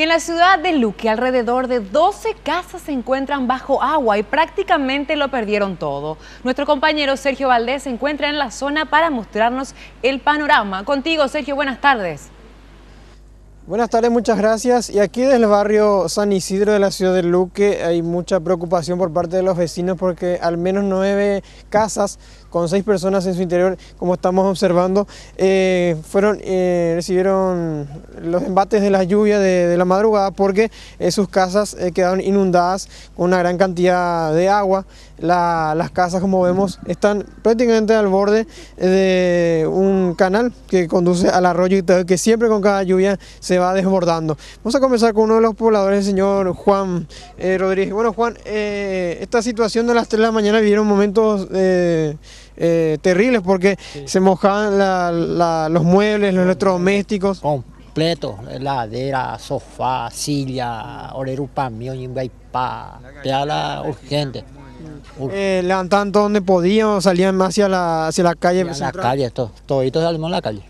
en la ciudad de Luque, alrededor de 12 casas se encuentran bajo agua y prácticamente lo perdieron todo. Nuestro compañero Sergio Valdés se encuentra en la zona para mostrarnos el panorama. Contigo, Sergio, buenas tardes. Buenas tardes, muchas gracias. Y aquí desde el barrio San Isidro de la ciudad de Luque hay mucha preocupación por parte de los vecinos porque al menos 9 casas con 6 personas en su interior, como estamos observando, recibieron los embates de la lluvia de la madrugada porque sus casas quedaron inundadas con una gran cantidad de agua. Las casas, como vemos, están prácticamente al borde de un canal que conduce al arroyo y que siempre con cada lluvia se va desbordando. Vamos a comenzar con uno de los pobladores, el señor Juan Rodríguez. Bueno, Juan, esta situación de las 3 de la mañana vivieron momentos terribles porque se mojaban los muebles, los electrodomésticos. Completo, heladera, sofá, silla, orero pamión, imbaipá, peala urgente. Levantaban todo donde podían, salían más hacia la calle. A la calle, toditos salimos a la calle.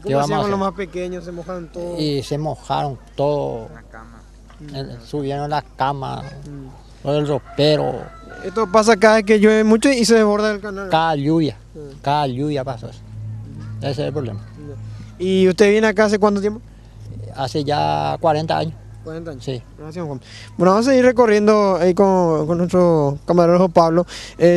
¿Y cómo hacían con los más pequeños? ¿Se mojaron todos? Y se mojaron todos, subieron las camas, todo el ropero. Esto pasa cada vez que llueve mucho y se desborda el canal. Cada lluvia pasó eso. Ese es el problema. ¿Y usted viene acá hace cuánto tiempo? Hace ya 40 años. 40 años. Sí. Gracias, Juan. Bueno, vamos a seguir recorriendo ahí con nuestro camarógrafo Pablo.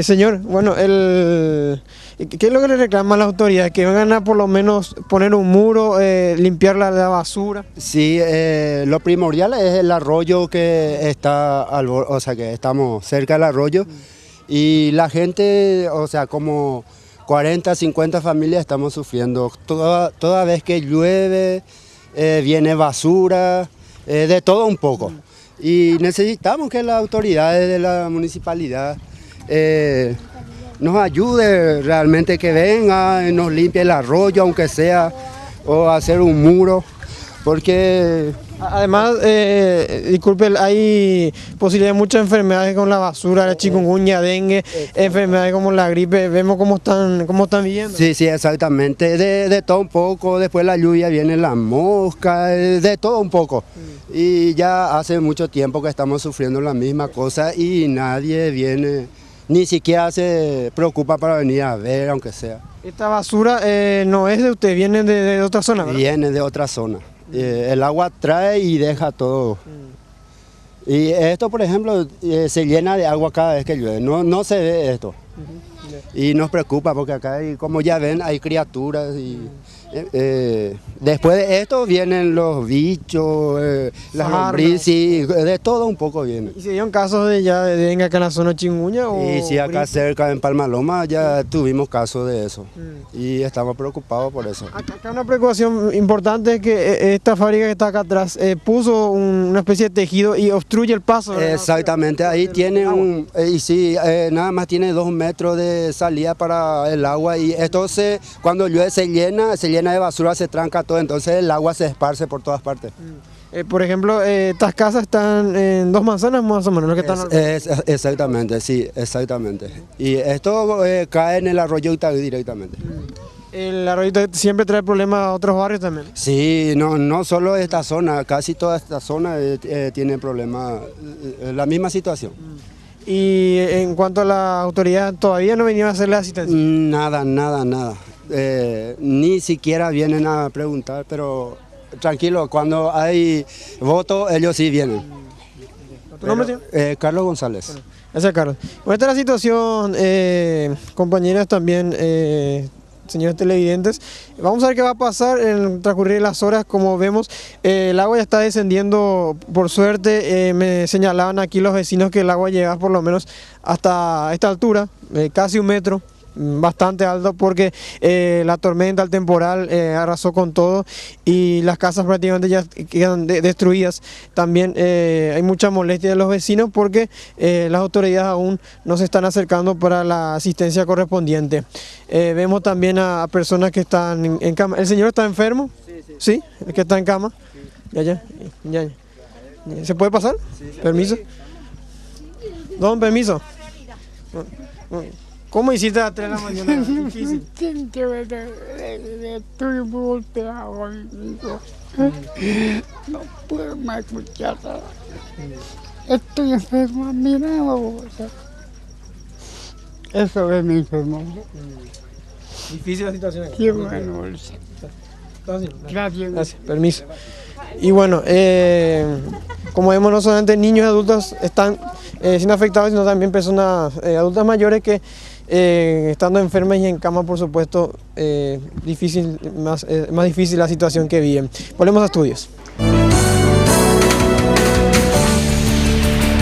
Señor, bueno, ¿qué es lo que le reclaman a las autoridades? Que vengan a por lo menos poner un muro, limpiar la basura. Sí, lo primordial es el arroyo que está o sea, que estamos cerca del arroyo y la gente, o sea, como 40, 50 familias estamos sufriendo. Toda vez que llueve, viene basura. De todo un poco, y necesitamos que las autoridades de la municipalidad nos ayude realmente, que venga y nos limpie el arroyo, aunque sea, o hacer un muro, porque... Además, disculpe, hay posibilidad de muchas enfermedades con la basura, la chikungunya, dengue, enfermedades como la gripe. Vemos cómo están viviendo. Sí, exactamente, de todo un poco. Después la lluvia viene la mosca, de todo un poco. Y ya hace mucho tiempo que estamos sufriendo la misma cosa y nadie viene, ni siquiera se preocupa para venir a ver, aunque sea. Esta basura no es de usted, viene de otra zona, ¿verdad? Viene de otra zona. El agua trae y deja todo. Y esto, por ejemplo, se llena de agua cada vez que llueve. No se ve esto. Y nos preocupa porque acá, como ya ven, hay criaturas. Y después de esto vienen los bichos, las lombrices, de todo un poco viene. ¿Y se dieron casos de dengue acá en la zona de chikungunya? Y sí, acá cerca en Palmaloma ya tuvimos casos de eso. Y estamos preocupados por eso. Acá una preocupación importante es que esta fábrica que está acá atrás puso una especie de tejido y obstruye el paso, ¿verdad? Exactamente, ahí tiene nada más tiene 2 metros de salida para el agua, y esto cuando llueve se llena de basura, se tranca todo, entonces el agua se esparce por todas partes. Por ejemplo, estas casas están en 2 manzanas más o menos, lo que están... Exactamente, sí, exactamente. Y esto cae en el arroyo Itaú directamente. El arroyo siempre trae problemas a otros barrios también. Sí, no solo esta zona, casi toda esta zona tiene problemas, la misma situación. Y en cuanto a la autoridad, ¿todavía no venían a hacerle asistencia? Nada. Ni siquiera vienen a preguntar, pero tranquilo, cuando hay voto, ellos sí vienen. ¿Tu nombre, señor? Carlos González. Gracias, Carlos. Bueno, esta es la situación, compañeras también, señores televidentes. Vamos a ver qué va a pasar en el transcurrir de las horas. Como vemos, el agua ya está descendiendo, por suerte. Me señalaban aquí los vecinos que el agua llega por lo menos hasta esta altura, casi 1 metro. Bastante alto porque la tormenta, el temporal arrasó con todo y las casas prácticamente ya quedan destruidas. También hay mucha molestia de los vecinos porque las autoridades aún no se están acercando para la asistencia correspondiente. Vemos también a personas que están en cama. ¿El señor está enfermo? Sí. ¿El que está en cama? Ya. ¿Se puede pasar? Sí, ¿permiso? Don, permiso. ¿Cómo hiciste a las 3 de la mañana? Difícil. Estoy volteado, hijo. No puedo más escuchar nada. Estoy enfermo, mira, eso es mi enfermo. Difícil la situación aquí. Qué bueno, gracias. Gracias, permiso. Y bueno, como vemos, no solamente niños y adultos están siendo afectados, sino también personas adultas mayores que estando enfermas y en cama, por supuesto, más difícil la situación que viven. Volvemos a estudios.